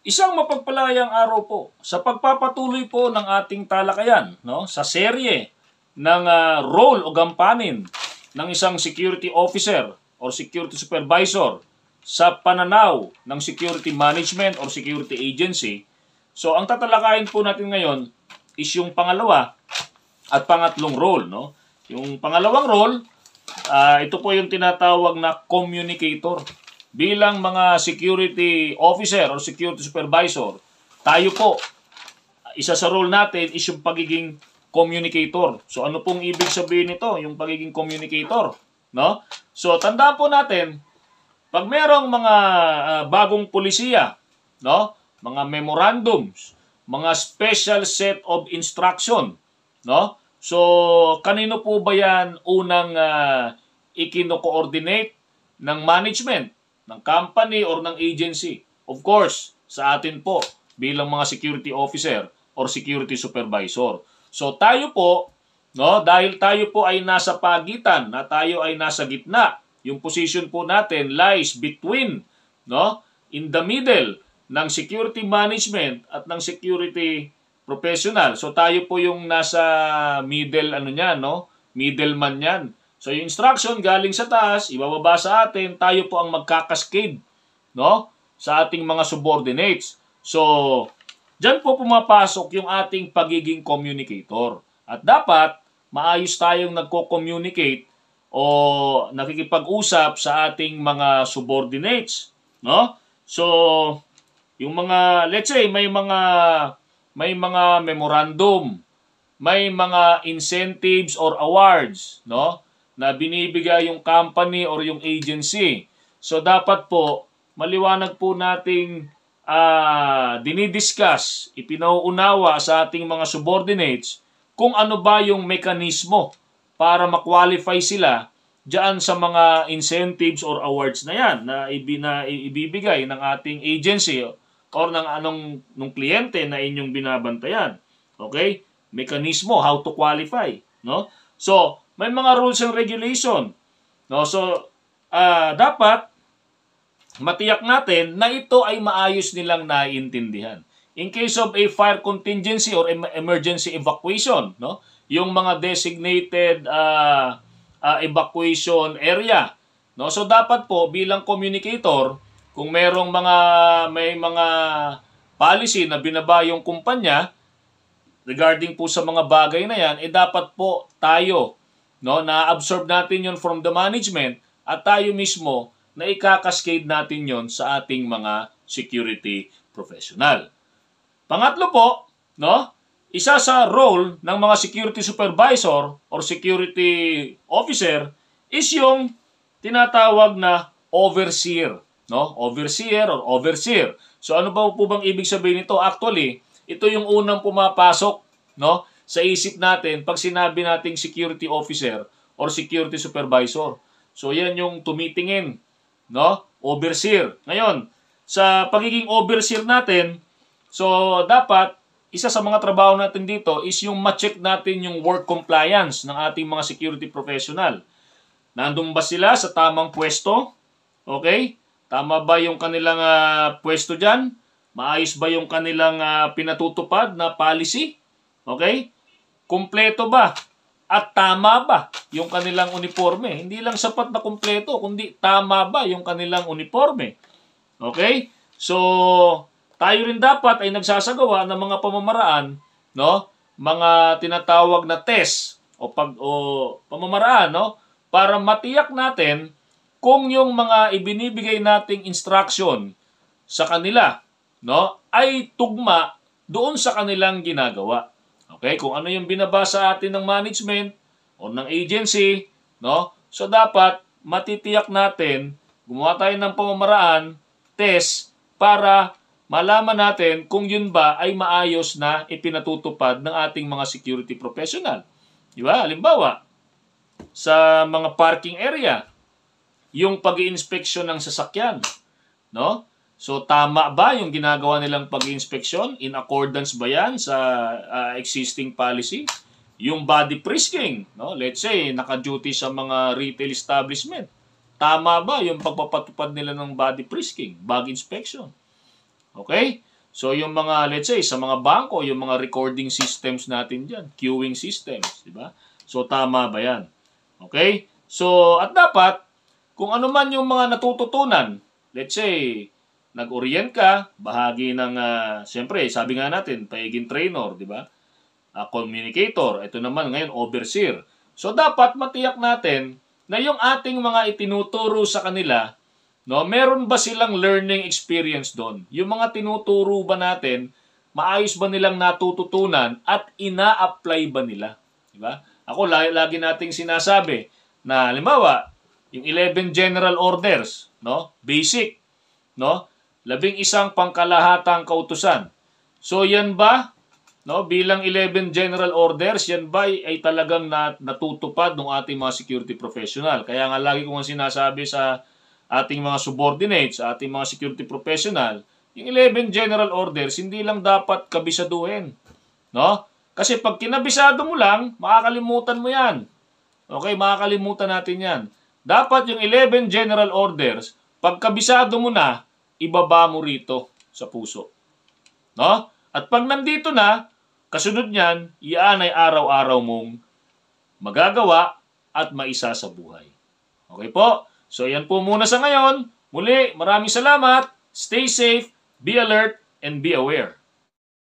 Isang mapagpalayang araw po sa pagpapatuloy po ng ating talakayan, no, sa serye ng role o gampanin ng isang security officer or security supervisor sa pananaw ng security management or security agency. So ang tatalakayin po natin ngayon is yung pangalawa at pangatlong role, no? Yung pangalawang role, ito po yung tinatawag na communicator. Bilang mga security officer or security supervisor, tayo po, isa sa role natin is yung pagiging communicator. So ano pong ibig sabihin nito, yung pagiging communicator? No? So tandaan po natin, pag merong mga bagong pulisiya, no? Mga memorandums, mga special set of instruction, no? So kanino po ba yan unang ikino-coordinate ng management, ng company or ng agency? Of course, sa atin po bilang mga security officer or security supervisor. So tayo po, no, dahil tayo po ay nasa pagitan, na tayo ay nasa gitna, yung position po natin lies between, no, in the middle ng security management at ng security professional. So tayo po yung nasa middle no? Middleman 'yan. So yung instruction galing sa taas, ibababa sa atin, tayo po ang magkakaskade, no? Sa ating mga subordinates. So, diyan po pumapasok yung ating pagiging communicator. At dapat maayos tayong nagko-communicate o nakikipag-usap sa ating mga subordinates, no? So, yung mga, let's say may mga memorandum, may mga incentives or awards, no, na binibigay yung company or yung agency. So dapat po maliwanag po nating dinidiscuss, ipinauunawa sa ating mga subordinates kung ano ba yung mekanismo para ma-qualify sila diyan sa mga incentives or awards na yan na ibibigay ng ating agency or ng kliyente na inyong binabantayan. Okay? Mekanismo, how to qualify, no? So, may mga rules and regulation, no? So, dapat matiyak natin na ito ay maayos nilang naiintindihan. In case of a fire contingency or emergency evacuation, no? Yung mga designated evacuation area, no? So, dapat po bilang communicator, kung may mga policy na binaba yung kumpanya regarding po sa mga bagay na yan, dapat po tayo, no, na-absorb natin yon from the management at tayo mismo na ikakaskade natin yon sa ating mga security professional. Pangatlo po, no, isa sa role ng mga security supervisor or security officer is yung tinatawag na overseer, no? Overseer or overseer. So ano ba po bang ibig sabihin nito? Actually, ito yung unang pumapasok, no, sa isip natin pag sinabi nating security officer or security supervisor. So yan yung tumitingin, no? Overseer. Ngayon, sa pagiging overseer natin, so dapat isa sa mga trabaho natin dito is yung ma-check natin yung work compliance ng ating mga security professional. Nandun ba sila sa tamang pwesto? Okay? Tama ba yung kanilang pwesto dyan? Maayos ba yung kanilang pinatutupad na policy? Okay? Kumpleto ba? At tama ba yung kanilang uniforme? Hindi lang sapat na kumpleto, kundi tama ba yung kanilang uniforme? Okay? So, tayo rin dapat ay nagsasagawa ng mga pamamaraan, no? Mga tinatawag na test o pamamaraan, no? Para matiyak natin kung yung mga ibinibigay nating instruction sa kanila, no, ay tugma doon sa kanilang ginagawa. Okay? Kung ano yung binabasa atin ng management o ng agency, no? So dapat matitiyak natin, gumawa tayo ng pamamaraan, test, para malaman natin kung yun ba ay maayos na ipinatutupad ng ating mga security professional. Di ba? Halimbawa, sa mga parking area, yung pag-iinspeksyon ng sasakyan, no? So, tama ba yung ginagawa nilang pag-inspeksyon? In accordance ba yan sa existing policy? Yung body frisking, no? Let's say, naka-duty sa mga retail establishment. Tama ba yung pagpapatupad nila ng body frisking, bag inspection? Okay? So yung mga, let's say, sa mga bangko, yung mga recording systems natin dyan, queuing systems, di ba? So tama ba yan? Okay? So, at dapat, kung ano man yung mga natututunan, let's say, nag-orient ka, bahagi ng, siyempre, sabi nga natin, paiging trainer, di ba? Communicator, ito naman ngayon, overseer. So, dapat matiyak natin na yung ating mga itinuturo sa kanila, no, meron ba silang learning experience doon? Yung mga tinuturo ba natin, maayos ba nilang natututunan at ina-apply ba nila? Di ba? Ako, lagi nating sinasabi na, halimbawa, yung 11 general orders, no? Basic, no? 11 pangkalahatang kautusan. So, yan ba, no, bilang 11 general orders, yan ba ay talagang natutupad ng ating mga security professional? Kaya nga lagi ko nga sinasabi sa ating mga subordinates, sa ating mga security professional, yung 11 general orders, hindi lang dapat kabisaduhin. No? Kasi pag kinabisado mo lang, makakalimutan mo yan. Okay, makakalimutan natin yan. Dapat yung 11 general orders, pag kabisado mo na, ibaba mo rito sa puso. No? At pag nandito na, kasunod niyan, iyan ay araw-araw mong magagawa at maisa sa buhay. Okay po? So yan po muna sa ngayon. Muli, maraming salamat. Stay safe, be alert, and be aware.